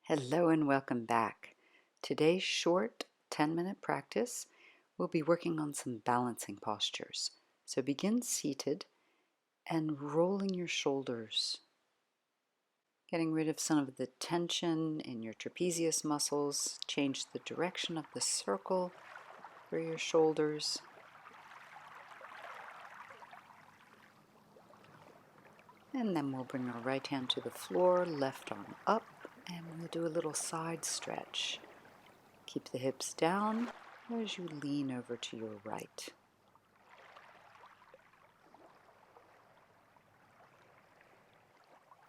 Hello and welcome back. Today's short 10-minute practice we'll be working on some balancing postures. So begin seated and rolling your shoulders, getting rid of some of the tension in your trapezius muscles. Change the direction of the circle for your shoulders. And then we'll bring our right hand to the floor, left arm up, and we'll do a little side stretch. Keep the hips down as you lean over to your right.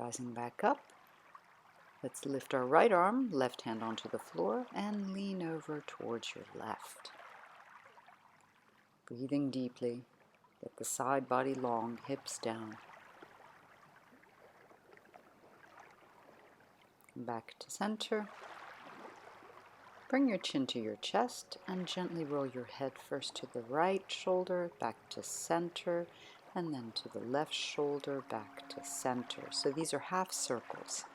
Rising back up, let's lift our right arm, left hand onto the floor, and lean over towards your left. Breathing deeply, get the side body long, hips down. Back to center. Bring your chin to your chest and gently roll your head first to the right shoulder, back to center, and then to the left shoulder, back to center. So these are half circles.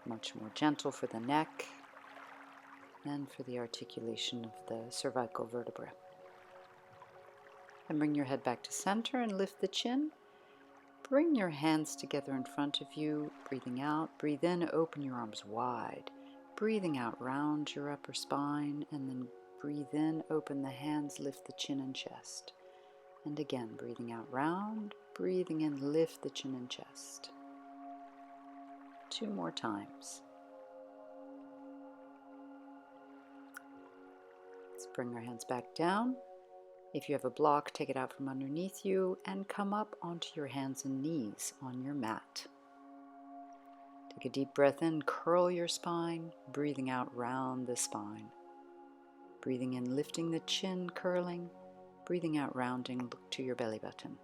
Much more gentle for the neck and for the articulation of the cervical vertebra. And bring your head back to center and lift the chin. Bring your hands together in front of you, breathing out. Breathe in, open your arms wide. Breathing out, round your upper spine, and then breathe in, open the hands, lift the chin and chest. And again, breathing out, round, breathing in, lift the chin and chest. 2 more times. Let's bring our hands back down. If you have a block, take it out from underneath you and come up onto your hands and knees on your mat. Take a deep breath in, curl your spine, breathing out, round the spine. Breathing in, lifting the chin, curling, breathing out, rounding, look to your belly button.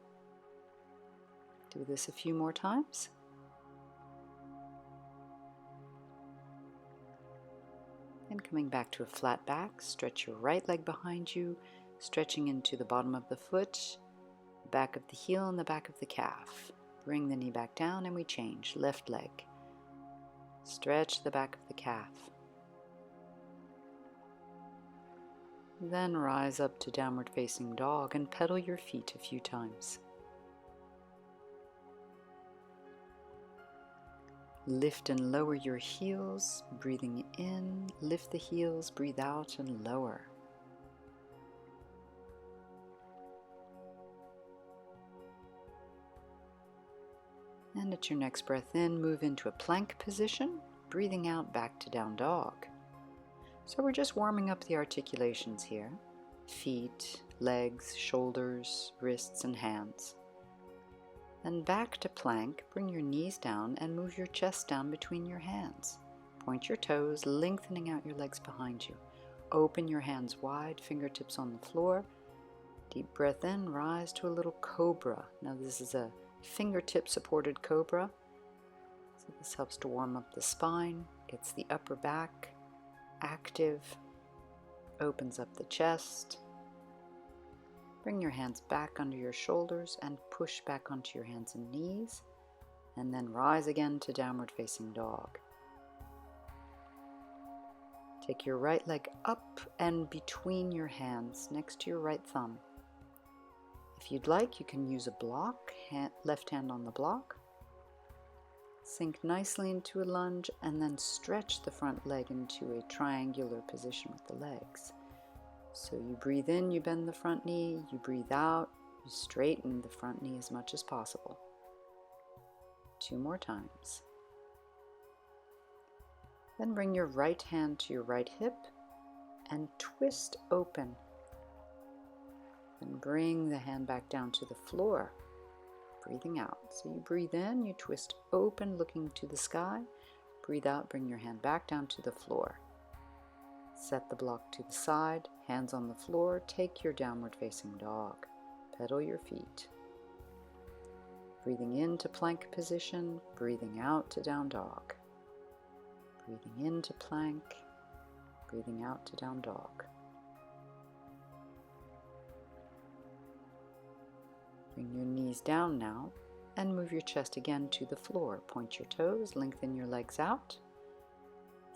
Do this a few more times. And coming back to a flat back, stretch your right leg behind you, stretching into the bottom of the foot, back of the heel and the back of the calf. Bring the knee back down and we change. Left leg. Stretch the back of the calf. Then rise up to downward facing dog and pedal your feet a few times. Lift and lower your heels, breathing in, lift the heels, breathe out and lower. And at your next breath in, move into a plank position, breathing out back to down dog. So we're just warming up the articulations here. Feet, legs, shoulders, wrists, and hands. Then back to plank, bring your knees down and move your chest down between your hands. Point your toes, lengthening out your legs behind you. Open your hands wide, fingertips on the floor. Deep breath in, rise to a little cobra. Now this is a fingertip supported cobra. So this helps to warm up the spine, gets the upper back active, opens up the chest. Bring your hands back under your shoulders and push back onto your hands and knees, and then rise again to downward facing dog. Take your right leg up and between your hands next to your right thumb. If you'd like, you can use a block, left hand on the block. Sink nicely into a lunge and then stretch the front leg into a triangular position with the legs. So you breathe in, you bend the front knee, you breathe out, you straighten the front knee as much as possible. 2 more times. Then bring your right hand to your right hip and twist open. And bring the hand back down to the floor, breathing out. So you breathe in, you twist open, looking to the sky. Breathe out, bring your hand back down to the floor. Set the block to the side, hands on the floor, take your downward facing dog. Pedal your feet. Breathing into plank position, breathing out to down dog. Breathing into plank, breathing out to down dog. Bring your knees down now and move your chest again to the floor. Point your toes, lengthen your legs out.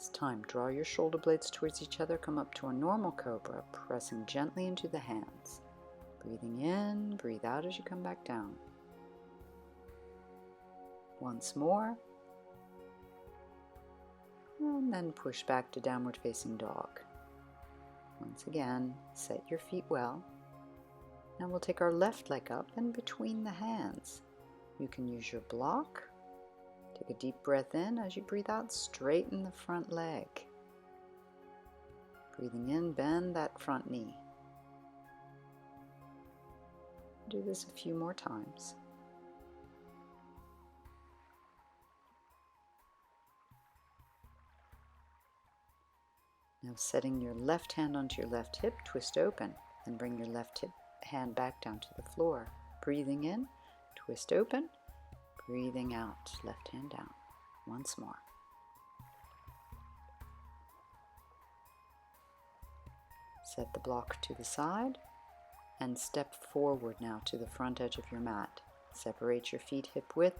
It's time. Draw your shoulder blades towards each other. Come up to a normal cobra, pressing gently into the hands. Breathing in, breathe out as you come back down. Once more. And then push back to downward facing dog. Once again, set your feet well. Now we'll take our left leg up and between the hands. You can use your block. Take a deep breath in. As you breathe out, straighten the front leg. Breathing in, bend that front knee. Do this a few more times. Now setting your left hand onto your left hip, twist open, and bring your left hip hand back down to the floor. Breathing in, twist open, breathing out, left hand down. Once more. Set the block to the side and step forward now to the front edge of your mat. Separate your feet hip width.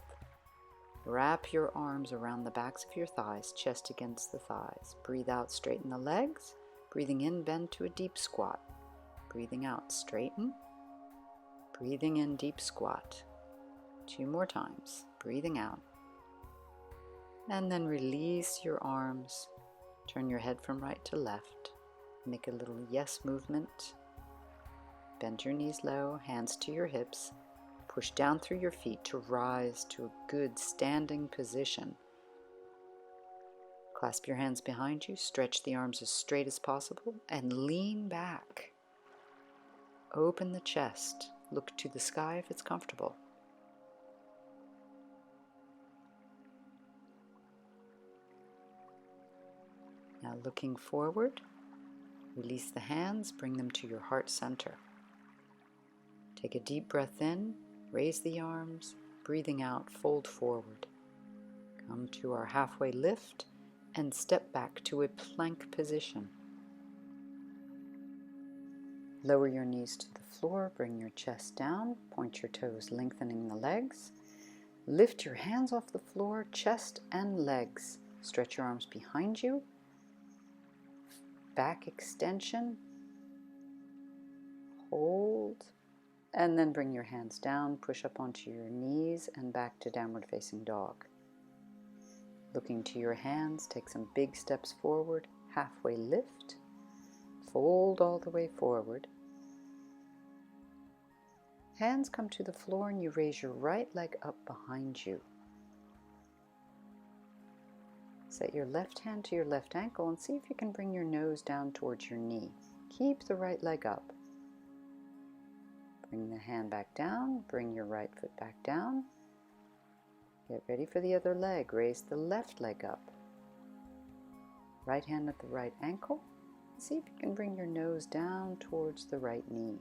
Wrap your arms around the backs of your thighs, chest against the thighs. Breathe out, straighten the legs. Breathing in, bend to a deep squat. Breathing out, straighten. Breathing in, deep squat. 2 more times. Breathing out. And then release your arms. Turn your head from right to left. Make a little yes movement. Bend your knees low, hands to your hips. Push down through your feet to rise to a good standing position. Clasp your hands behind you, stretch the arms as straight as possible, and lean back. Open the chest. Look to the sky if it's comfortable. Now looking forward, release the hands, bring them to your heart center. Take a deep breath in. Raise the arms, breathing out, fold forward. Come to our halfway lift and step back to a plank position. Lower your knees to the floor, bring your chest down, point your toes, lengthening the legs. Lift your hands off the floor, chest and legs. Stretch your arms behind you. Back extension. Hold. And then bring your hands down, push up onto your knees and back to downward facing dog. Looking to your hands, take some big steps forward, halfway lift, fold all the way forward. Hands come to the floor and you raise your right leg up behind you. Set your left hand to your left ankle and see if you can bring your nose down towards your knee. Keep the right leg up. Bring the hand back down, bring your right foot back down. Get ready for the other leg. Raise the left leg up. Right hand at the right ankle. See if you can bring your nose down towards the right knee.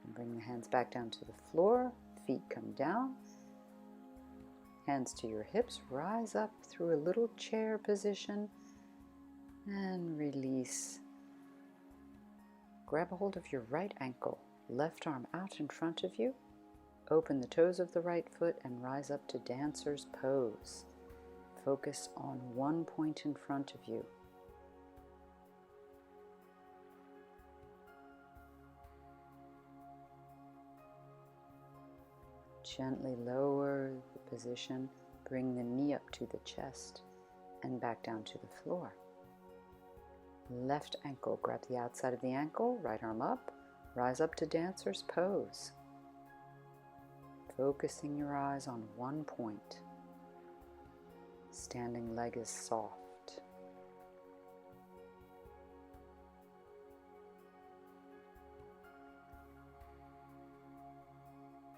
And bring the hands back down to the floor. Feet come down. Hands to your hips. Rise up through a little chair position. And release. Grab a hold of your right ankle, left arm out in front of you. Open the toes of the right foot and rise up to dancer's pose. Focus on one point in front of you. Gently lower the position, bring the knee up to the chest and back down to the floor. Left ankle, grab the outside of the ankle, right arm up, rise up to dancer's pose. Focusing your eyes on one point. Standing leg is soft.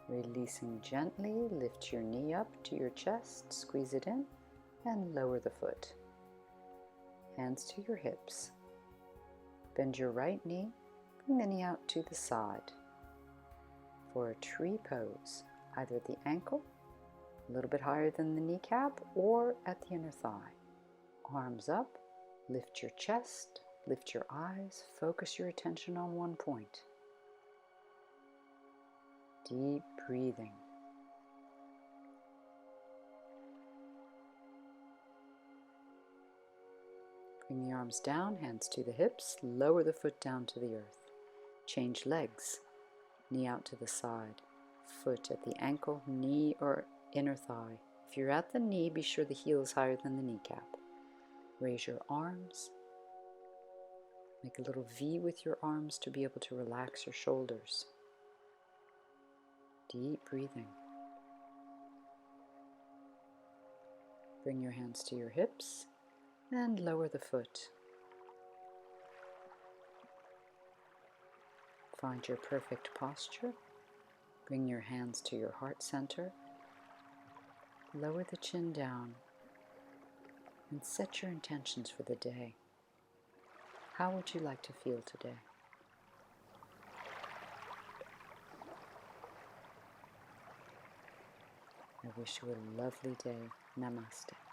Releasing gently, lift your knee up to your chest, squeeze it in, and lower the foot. Hands to your hips. Bend your right knee, bring the knee out to the side. For a tree pose, either at the ankle, a little bit higher than the kneecap, or at the inner thigh. Arms up, lift your chest, lift your eyes, focus your attention on one point. Deep breathing. Bring the arms down, hands to the hips, lower the foot down to the earth. Change legs, knee out to the side, foot at the ankle, knee or inner thigh. If you're at the knee, be sure the heel is higher than the kneecap. Raise your arms. Make a little V with your arms to be able to relax your shoulders. Deep breathing. Bring your hands to your hips and lower the foot. Find your perfect posture. Bring your hands to your heart center. Lower the chin down and set your intentions for the day. How would you like to feel today? I wish you a lovely day. Namaste.